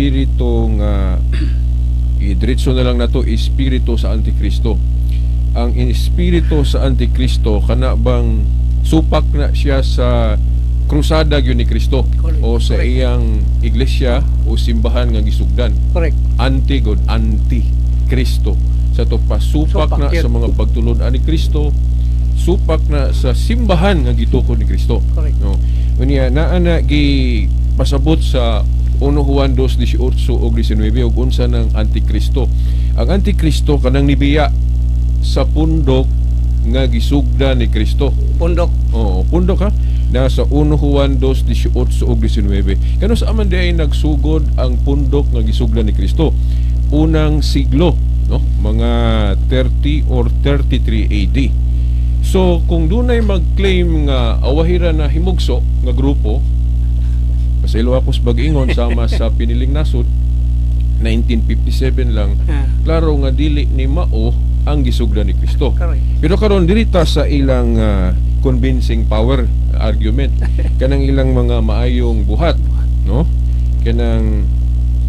Espiritu nga diretso na lang nato espiritu sa Antikristo. Ang espiritu sa Antikristo kana bang supak na siya sa krusada gyud ni Kristo o sa iyang iglesia o simbahan nga gisugdan. Correct. Anti-God, anti-Kristo. Sa to pasupak na sa mga pagtulon-an ni Kristo, supak na sa simbahan nga gitukod ni Kristo. Correct. No. Unya naa na gi pasabot sa 1 Juan 2:18 ug 19 ug unsa ng Antikristo. Ang Antikristo kanang nibiya sa pundok nga gisugdan ni Kristo. Pundok. Oo, pundok ha. Nasa 1 Juan 2:18 ug 19. Kano sa aman di ay nagsugod ang pundok nga gisugdan ni Kristo? Unang siglo, no? Mga 30 or 33 AD. So kung dunay mag-claim nga awahira na himugso nga grupo, pasaylo ako sa bag-ingon sama sa piniling nasod 1957 lang, klaro nga dili ni mao ang gisugdan ni Kristo. Pero karon dirita sa ilang convincing power argument kanang ilang mga maayong buhat, no? Kanang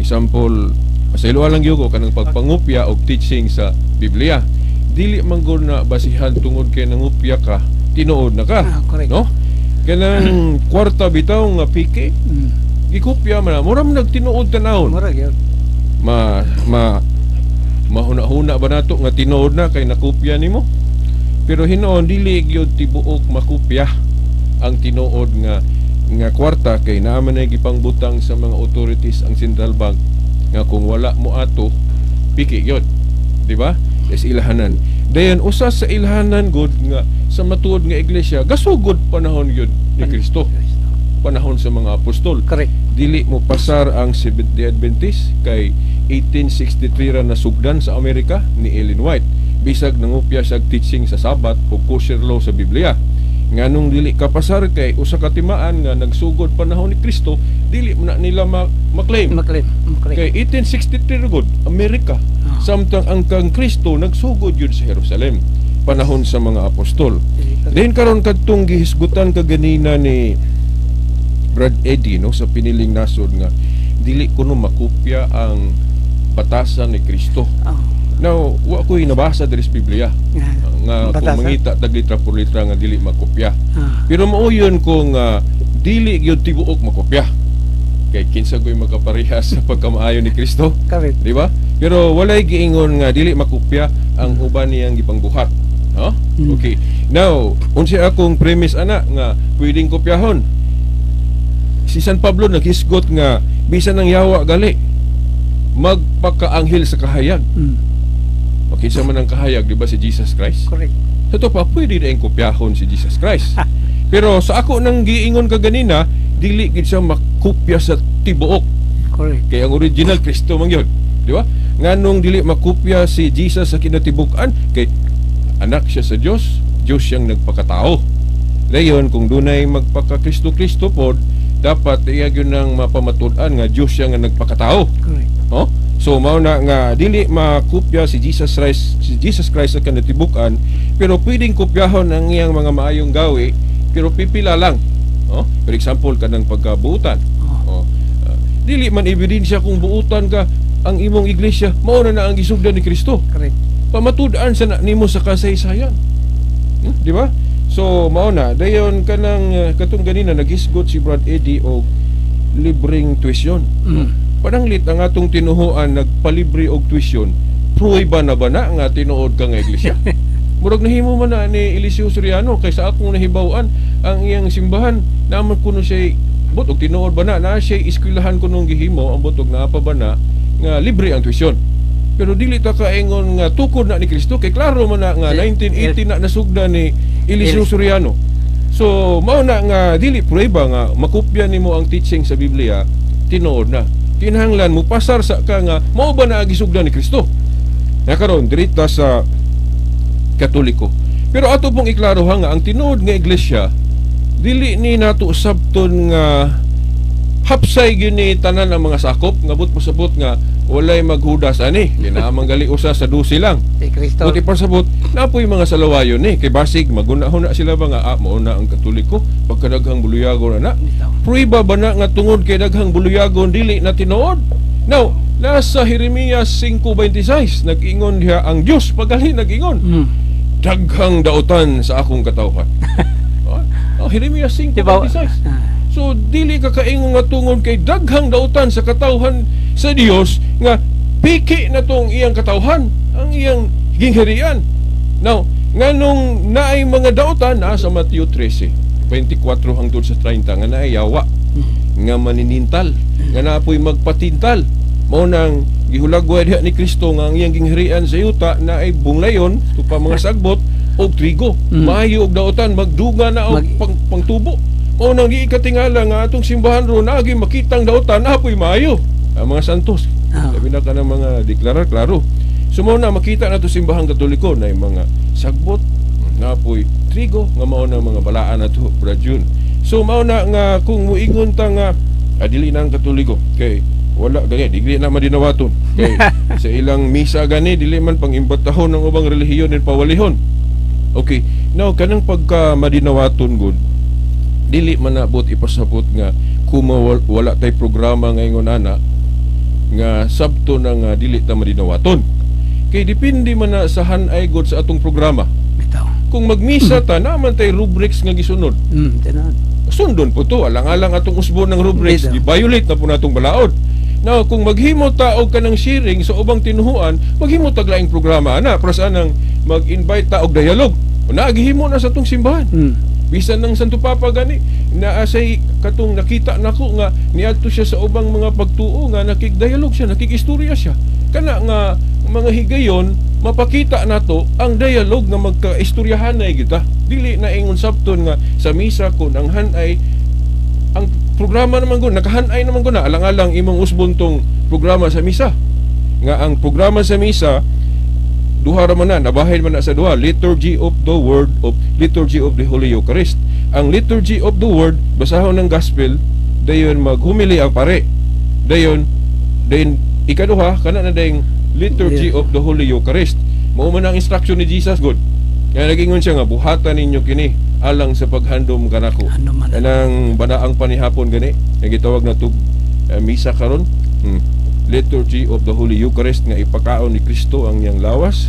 example pasaylo lang gyud ko kanang pagpangupya og teaching sa Biblia. Dili man gud na basihan tungod kay nangupya ka, tinuod na ka, no? Kanang kwarta bitaw nga piki, gikopya man, mura man nagtinuod tanawon. Mura gyud. Mahuna-huna ba nato nga tinuod na kay nakopya nimo? Pero hinoon dili gyud tibuok makopya ang tinuod nga kwarta kay naa man ay gipangbutang sa mga authorities ang Central Bank nga kung wala mo ato piki gyud, di ba? Is ilhanan. Dayon usa sa ilhanan gud nga sa matuod nga iglesia gasugod panahon gyud ni Kristo. Panahon sa mga apostol. Correct. Dili mo pasar ang Seventh-day Adventist kay 1863 ra nasugdan sa Amerika ni Ellen White. Bisag nangupya sa teaching sa Sabat o kosher law sa Biblia. Nganong dili kapasar kay usa ka timaan nga nagsugod panahon ni Kristo, dili na nila maklaim. Kay 1863 gud Amerika. Samtang ang kang Kristo nagsugod yun sa Jerusalem panahon sa mga apostol. Then karon kadtong gihisgutan kaganina ni Brad Eddie no sa piniling nasod nga dili kuno makopya ang batasan ni Kristo. Now, wa ko'y nabasa diri sa Biblia nga kung mangita tag litra por litra nga dili makopya. Pero mao yun kung dili gyud tibuok makopya. Kay kinsa ko'y makaparehas sa pagkamaayo ni Kristo. Di ba? Pero walay giingon nga dili makopya ang uban niyang gipangbuhat. No? Okay. Now, unsa akong premise ana nga pwedeng kopyahon? Si San Pablo naghisgot nga bisan ng yawa gali magpakaanghel sa kahayag. Okay, sa man ang kahayag, di ba si Jesus Christ? Correct. Ito pa, pwede na yung kopyahon si Jesus Christ. Pero sa ako nang giingon kaganina, dili gid siya makopya sa tibuok. Correct. Kaya ang original Kristo man yun. Di ba? Nganong dili makopya si Jesus sa kinatibukan, kay anak siya sa Diyos, Diyos siyang nagpakatao. Dayon, kung dunay magpaka-Kristo-Kristo pod, dapat iyag yun ang mapamatud-an nga Diyos siya nga nagpakatao. Correct. Oh? So mao na nga dili makopya si Jesus Christ sa kanatibukan, pero pwedeng kopyahon ang iyang mga maayong gawi, pero pipila lang. Oh? For example kanang pagkabuutan. Oh. Dili man ebidensya kung buutan ka ang imong iglesia, mao na ang gisugdan ni Kristo. Correct. Pamatud-an sa nimo sa kasaysayan. Di ba? So mao na dayon kanang katong ganina nagisgot si Brad Eddie og libreng tuition. Pananglit ang atong tinuhoan nagpalibre og tuition, pruweba na ba na nga tinuod ka nga iglesia? Murag nahimo man na ni Eliseo Soriano kay sa akong nahibaw-an ang iyang simbahan naman kuno siya butog tinuod ba na siya eskwelahan kunong gihimo ang butog na pa ba na nga libre ang tuition. Pero dili ta kaingon nga tukod na ni Kristo kay klaro man na nga 1980 na nasugda ni Eliseo Soriano. So mao na nga dili pruweba nga makopya nimo ang teaching sa Biblia, tinuod na. Kinahanglan mo pasar sa ka nga mao ba na gisugdan ni Kristo. Na karon dirita sa Katoliko. Pero ato pong iklaro nga ang tinuod nga iglesia dili ni nato sabton nga hapsay gyud ni tanan ang mga sakop nga but pasabot nga walay maghudas ani ginamanggali usa sa 12 lang. Kristo. Buti pasabot napoy mga salawayon ni kay basig maguna-huna sila ba nga mao na ang Katoliko pagkadaghang buluyagon ana. Pruiba ba na nga tungod kay daghang buluyagon dili na tinuod? Now, nasa Jeremias 5:26 nag-ingon diha ang Dios pagali nag-ingon. Daghang dautan sa akong katawhan. Jeremias 5:26. So dili ka kaingon nga tungod kay daghang dautan sa katawhan sa Dios nga piki na tong iyang katawhan, ang iyang gingharian. Now, nganong naay mga dautan sa Mateo 13:24 hangtod sa 30 nga naay yawa, nga maninintal, nga naapoy magpatintal. Mao nang gihulagway diha ni Kristo nga ang iyang gingharian sa yuta na ay bunglayon tupa mga sagbot og trigo. Maayo og dautan magduga na og pangtubo. Mao nang giikatingala nga atong simbahan ro naagi makitang dautan apoy maayo. Ang mga santos, sabi na ka ng mga deklarar klaro. So mao na makita nato simbahang Katoliko na mga sagbot na apoy trigo nga mao na mga balaan nato Brad June. So mao na nga kung muingon ta nga dili na ang Katoliko kay wala gani dili na madinawaton kay sa ilang misa gani dili man pangimbitahon ng ubang relihiyon nin pawalihon. Okay, now kanang pagka madinawaton gud dili man nabot ipasabot nga kung wala tay programa ngayon ana nga sabto na nga dili ta madinawaton kay depende man na sa hanay gud sa atong programa. Kung magmisa ta naman tay rubrics nga gisunod. Sundon po to alang-alang atong usbon ng rubrics gi-violate na po natong balaod. Now, kung maghimo ta og kanang sharing sa ubang tinuhuan, maghimo ta laing programa ana para sa nang mag-invite ta og dialogue. Naagihimo na sa tong simbahan. Bisan ng Santo Papa gani na asay katong nakita nako nga niadto siya sa ubang mga pagtuo nga nakig-dialogue siya, nakig-istorya siya. Kana nga mga higayon mapakita nato ang dialogue nga magka-istoryahanay kita. Dili na ingon sabton nga sa misa kun ang hanay ang programa naman ko, nakahanay naman ko na alang-alang imong usbon tong programa sa misa. Nga ang programa sa misa duha ra man na nabahin man na sa duha, Liturgy of the Word of Liturgy of the Holy Eucharist. Ang Liturgy of the Word basahon ng Gospel, dayon maghumili ang pare. Dayon ikaduha kana na dayong Liturgy of the Holy Eucharist. Mao man ang instruction ni Jesus God. Kaya nagingon siya nga buhatan ninyo kini alang sa paghandom kanako. Kanang banaang panihapon gani nga gitawag na tug misa karon. Liturgy of the Holy Eucharist nga ipakaon ni Kristo ang iyang lawas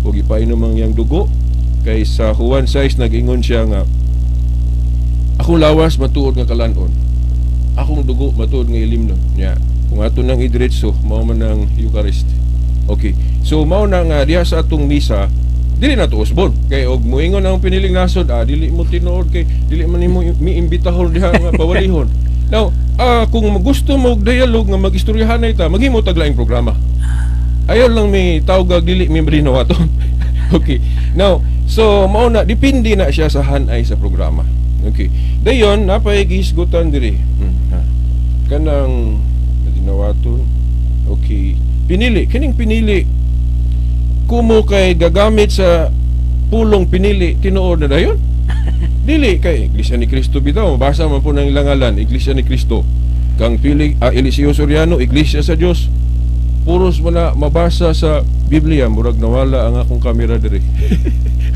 ug ipainom ang iyang dugo. Kay sa Juan 6 nag-ingon siya nga akong lawas matuod nga kalanon, akong dugo matuod nga ilimnon. Nya kung ato nang idiretso mao man ang Eucharist. Okay, so mao na nga diha sa atong misa dili na to usbon kay og muingon ang piniling nasod dili mo tinuod kay dili man nimo miimbitahon diha nga pawalihon. Now, kung gusto mo dialogue nga mag-istoryahanay ta, maghimo tag laing programa. Ayaw lang may tawag dili mi madinawaton. Okay. Now, so mao na depende na siya sa hanay sa programa. Okay. Dayon napay gihisgutan diri. Kanang madinawaton. Okay. Pinili, kining pinili kumo kay gagamit sa pulong pinili tinuod na dayon. Dili kay Iglesia ni Cristo bitaw, mabasa man po ng ilangalan, Iglesia ni Cristo. Kang pili Eliseo Soriano, Iglesia sa Dios. Puros man na mabasa sa Biblia, murag nawala ang akong kamera diri.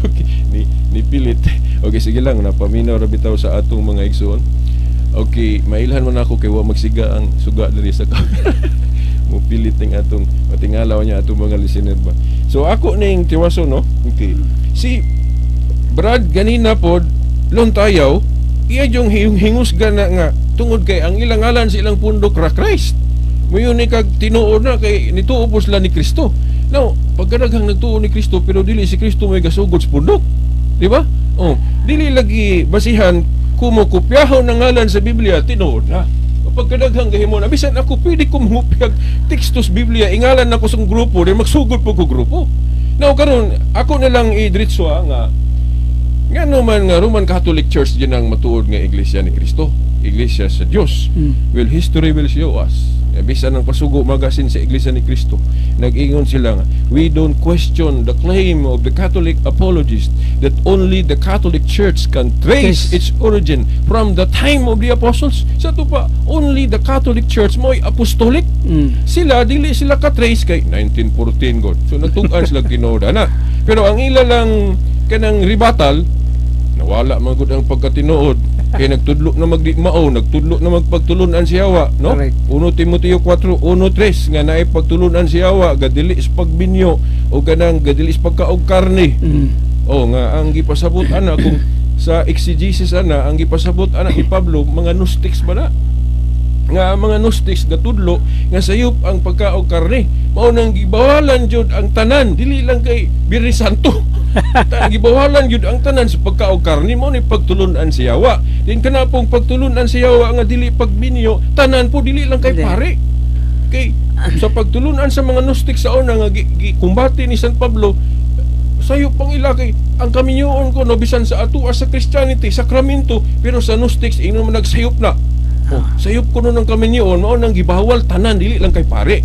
Okay, ni pilit. Okay, sige lang, napaminaw ra bitaw sa atong mga igsoon. Okay, mailhan man ako kay wa magsiga ang suga diri sa camera. Mo pilit ning atong matingalaw niya atong mga listener ba. So ako ning tiwaso no. Okay. Si Brad ganina pod lontayaw iya yung hingusga na nga tungod kay ang ilang ngalan sa ilang pundok ra Christ. Moyon ni kag tinuod na kay nituo po sila ni Kristo. Now, pagkadaghang nagtuo ni Kristo pero dili si Kristo may gasugod sa pundok. Di ba? Oh, dili lagi basihan kumukopyahon ng ngalan sa Biblia tinuod na. Pagkadaghang gahimo na bisan ako pwede ko mangupyag tekstos Biblia ingalan nako sa grupo di magsugod po ko grupo. Now karon ako na lang idritso nga ngano man nga Roman Catholic Church din ang matuod nga Iglesia ni Cristo, Iglesia sa Dios. Well, history will show us. Bisan ang pasugo magasin sa Iglesia ni Cristo, nag-ingon sila nga, we don't question the claim of the Catholic apologists that only the Catholic Church can trace its origin from the time of the apostles. Sa to pa, only the Catholic Church mo'y apostolic. Sila, dili sila ka-trace kay 1914 God. So, natugan sila tinoda na. Pero ang ila lang kanang rebuttal, nawala man gud ang pagkatinuod kay nagtudlo na magdigmao, nagtudlo na magpagtulunan si Hawa, no? Correct. 1 Timoteo 4:1-3 nga naay pagtulunan si Hawa, gadili is pagbinyo o ganang gadili is pagkaog karne. Nga ang gipasabot ana kung sa exegesis ana ang gipasabot ana ni Pablo mga gnostics ba na? Nga mga gnostics gatudlo nga sayop ang pagkaog karne. Mao nang gibawalan jud ang tanan, dili lang kay Birri Santo. Gibawalan jud ang tanan sa pagkaog karne, mao ni pagtulunan si Hawa. Din kana pong pagtulunan si Hawa nga dili pagbinyo, tanan po dili lang kay pare. Kay sa pagtulunan sa mga gnostics sa una nga gikumbati ni San Pablo, sayop pang ila kay ang kaminyoon ko no bisan sa atua sa Christianity sakramento, pero sa gnostics ino man nagsayop na. Sayop ko nun ng kaminyoon, mao nang gibawal tanan dili lang kay pare.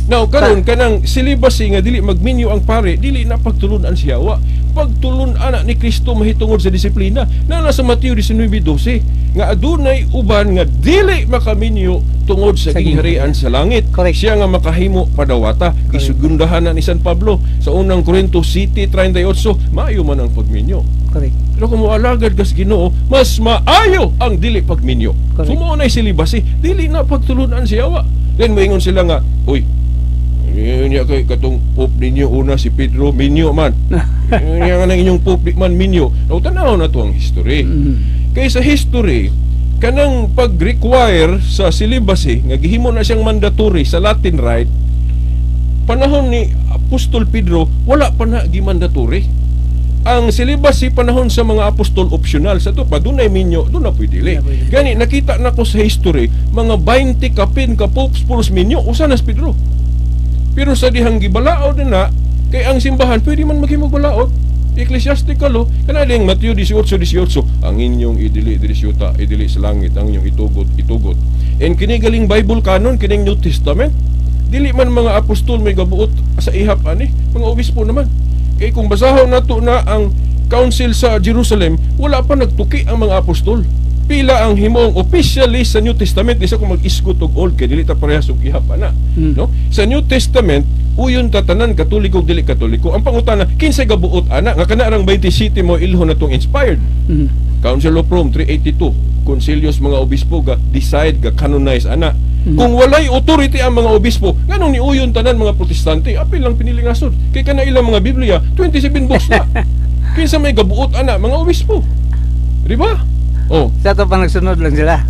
Now karon kanang celibacy nga dili magminyo ang pare, dili na pagtulunan si Hawa. Pagtulun ana ni Kristo mahitungod sa disiplina. Na sa Mateo 19:12 nga adunay uban nga dili makaminyo tungod sa gingharian sa langit. Correct. Siya nga makahimo padawata. Isugundahan na ni San Pablo sa unang Corinto 7:38, maayo man ang pagminyo. Correct. Pero kung moalagad kas Ginoo, mas maayo ang dili pagminyo. Sumo na celibacy, dili na pagtulunan si Hawa. Then moingon sila nga, uy, niya kay katong pope ninyo una si Pedro minyo man. Niya nga nang inyong pope man minyo. Now tanaw na to ang history. Kay sa history kanang pag-require sa celibacy nga gihimo na siyang mandatory sa Latin Rite, panahon ni Apostol Pedro wala pa na gi-mandatory. Ang celibacy panahon sa mga apostol optional, sa to pa dunay minyo, doon na pwede. Gani nakita na ko sa history mga 20 kapin ka popes pulos minyo usa na si Pedro. Pero sa dihang gibalaod na kay ang simbahan pwede man maghimog balaod. Ecclesiastical law kanaling Mateo 18:18, ang inyong idili syuta, idili sa langit, ang inyong itugot. And kini galing Bible canon, kining New Testament, dili man mga apostol may gabuot sa ihap ani, mga obispo naman. Kay kung basahon nato na ang council sa Jerusalem, wala pa nagtuki ang mga apostol. Pila ang himong officially sa New Testament, isa kung mag-isgot og old kay dili ta parehas og ihap ana. No? Sa New Testament, uyon tatanan katoliko dili katoliko. Ang pangutana, kinsay gabuot ana nga kana rang 27 mo ilhon natong inspired. Council of Rome 382, konselyos mga obispo ga decide ga canonize ana. Kung walay authority ang mga obispo, nganong ni uyon tanan mga protestante, apil lang pinilingasod. Kay kana ilang mga Biblia 27 books na. Kinsa may gabuot ana mga obispo. Di ba? Sa to pa nagsunod lang sila.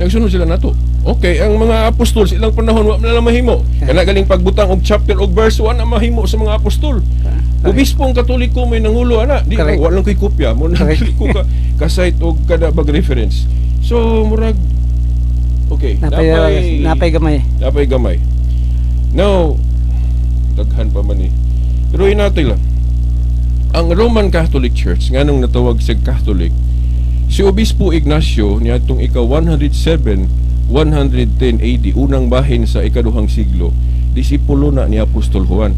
Nagsunod sila nato. Okay, ang mga apostol silang panahon wa na mahimo. Kana galing pagbutang og chapter og verse wa na mahimo sa mga apostol. Obispong Katoliko may nangulo ana, di wa lang koy kopya mo na ko ka site og kada bag reference. So murag okay, napay gamay. Now, daghan pa man ni. Pero natin lang. Ang Roman Catholic Church nganong natawag sa Catholic, si Obispo Ignacio niadtong ika-107, 110 AD, unang bahin sa ikaduhang siglo, disipulo na ni Apostol Juan.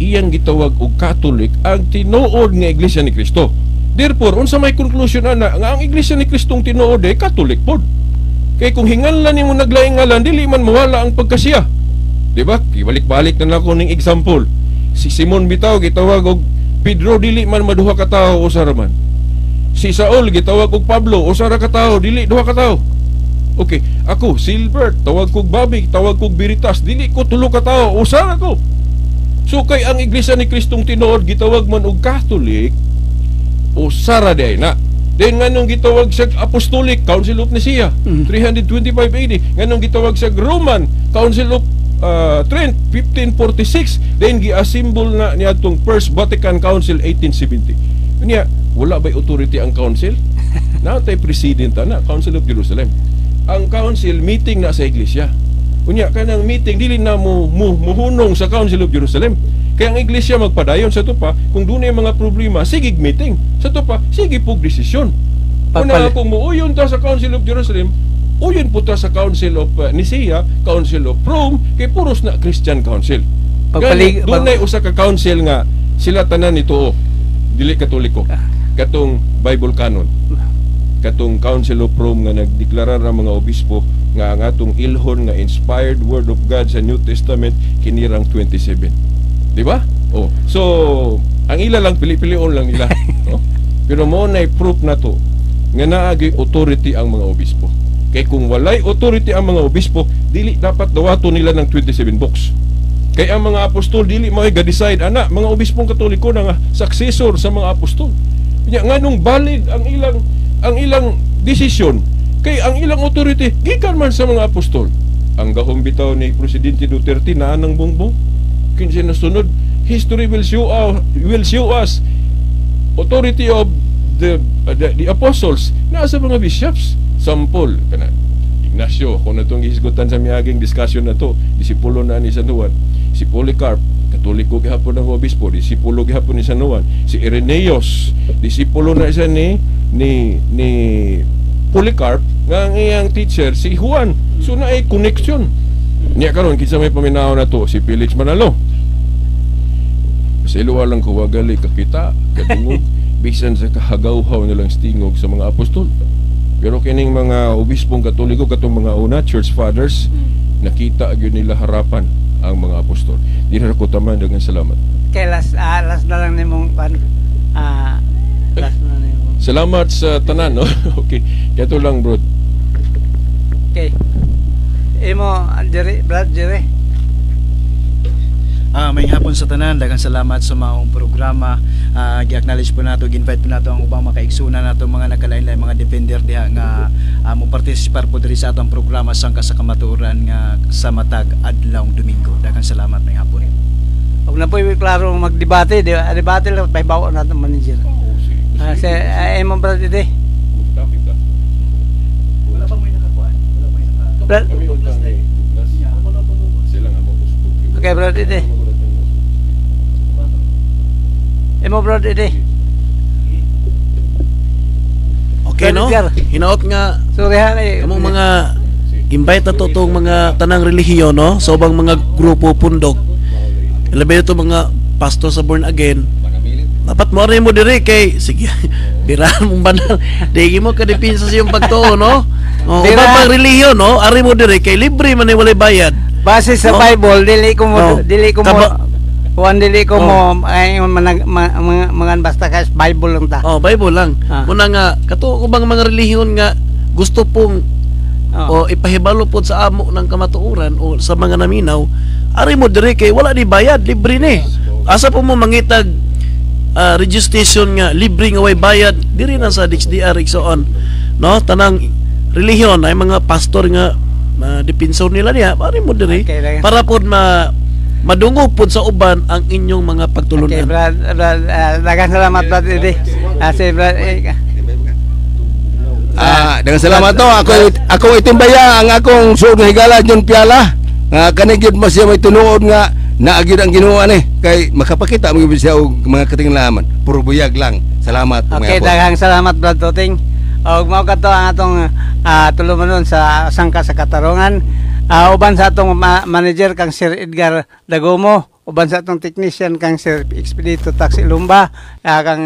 Iyang gitawag og Catholic ang tinuod nga Iglesia ni Cristo. Therefore, unsa may conclusion ana nga ang Iglesia ni Kristong tinuod ay Catholic pod. Kay kung hinganlan nimo naglaing ngalan, dili man mawala ang pagkasiya. Di ba? Ibalik-balik na nako ning example. Si Simon bitaw gitawag og Pedro, dili man maduha ka tawo usa ra man. Si Saul gitawag og Pablo, usa ra ka tawo, dili duha ka tawo. Okay, ako Silbert, tawag kog Bobby, tawag kog Veritas, dili ko tulo ka tawo, usa ra ko. So kay ang Iglesia ni Kristong tinuod gitawag man og Catholic, usa ra day na. Then nganong gitawag sa Apostolic Council of Nicaea 325 AD, nganong gitawag sa Roman Council of Trent 1546, then gi-assemble na niadtong First Vatican Council 1870. Unya wala bay authority ang council? Natay president na Council of Jerusalem. Ang council meeting na sa iglesia. Unya kanang meeting dili na mo muhunong sa Council of Jerusalem. Kaya ang iglesia magpadayon sa to pa, kung dunay mga problema, sige meeting. Sa to pa, sige pug desisyon. Una kung muuyon ta sa Council of Jerusalem, uyon po ta sa Council of Nicaea, Council of Rome, kay puros na Christian Council. Dunay usa ka council nga sila tanan nito dili katoliko. Katong Bible canon. Katong Council of Rome nga nagdeklarar ang mga obispo nga ang atong ilhon nga inspired word of God sa New Testament kinirang 27. Di ba? So ang ila lang pili-pilion lang nila. Pero mo na proof na to nga naagi authority ang mga obispo. Kay kung walay authority ang mga obispo, dili dapat dawato nila ng 27 books. Kay ang mga apostol dili mo ga-decide ana mga obispong Katoliko na nga successor sa mga apostol. Nya nganong valid ang ilang desisyon kay ang ilang authority gikan man sa mga apostol. Ang gahom bitaw ni Presidente Duterte na anang bongbong kinsa nasunod, history will show us authority of the apostles nasa mga bishops. Sample kana Ignacio, kung natong gihisgutan sa miaging discussion na to, disipulo na ni San Juan. Si Polycarp, Katoliko gihapon ng obispo, disipulo gihapon ni San Juan. Si Irenaeus, disipulo na siya ni Polycarp, nga ang iyang teacher si Juan. So na ay connection. Niya karon kinsa may paminaw na to, si Felix Manalo. Sa iluwa lang ko wagali kakita, kadungog, bisan sa kahagaw-haw nilang stingog sa mga apostol. Pero kining mga obispong Katoliko katong mga una church fathers nakita gyud nila harapan ang mga apostol. Di na ko taman daghang salamat. Okay, last na lang nimong last na nimong. Salamat sa tanan, no? Okay. Kato lang, bro. Okay. Imo Brad Jerry. May hapon sa tanan, daghang salamat sa maong programa. Gi-acknowledge po nato, gi-invite po nato ang ubang makaigsunan nato mga nakalain-lain mga defender diha nga mo participate po diri sa atong programa sangka sa kamatuoran nga sa matag adlawng Domingo. Daghang salamat may hapon. Huwag na po klaro magdebate, debate lang may bawo nato manager. Sa imo Brad ide. Wala pa may nakakuan. Wala pa may Brad. Okay, Brad ide. Imo Brad ide. Okay, no? Hinaot nga sorry ha among mga invite na to tong mga tanang relihiyon, no? So bang mga grupo pundok. Labi ito mga pastor sa born again. Dapat mo rin mo diri kay sige birahan mong banal. Digi mo kadipinsa sa iyong pagtuo, no? O ubang relihiyon, no? Ari mo diri kay libre man walay bayad. Base sa Bible, dili ko mo ay mga basta kas Bible lang ta. Oh, Bible lang. Muna nga kato ko bang mga relihiyon nga gusto pong o ipahibalo pod sa amo ng kamatuoran o sa mga naminaw, ari mo dire kay wala di bayad, libre ni. Asa po mo mangitag registration nga libre nga way bayad diri na sa DXDR igsoon, no? Tanang relihiyon ay mga pastor nga depinsor nila niya, ari mo dire para pod madungog pod sa uban ang inyong mga pagtulunan. Okay, Brad, daghang salamat Brad ide. Si Brad dengan salamat to ako itimbaya ang akong suog nga higala John Piala nga kani gyud mas siya may tinuod nga naagid ang Ginoo ani kay makapakita mo gyud siya og mga katinglaman puro buyag lang. Salamat. Okay, daghang salamat Brad Toting. Og mao kadto ang atong tulumanon sa sangka sa katarungan. Uban sa atong manager kang Sir Edgar Dagomo, uban sa atong technician kang Sir Expedito Taxi Lumba, kang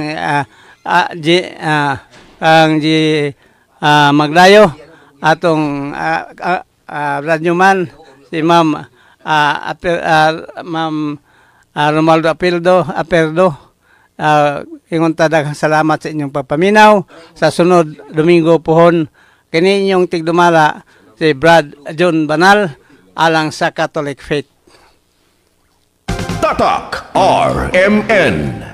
Maglayo, atong radyoman si Ma'am Romaldo Aperdo. Ingon ta daghang salamat sa inyong pagpaminaw. Sa sunod Domingo pohon kini inyong tigdumala si Brad John Banal alang sa Catholic Faith. Tatak RMN.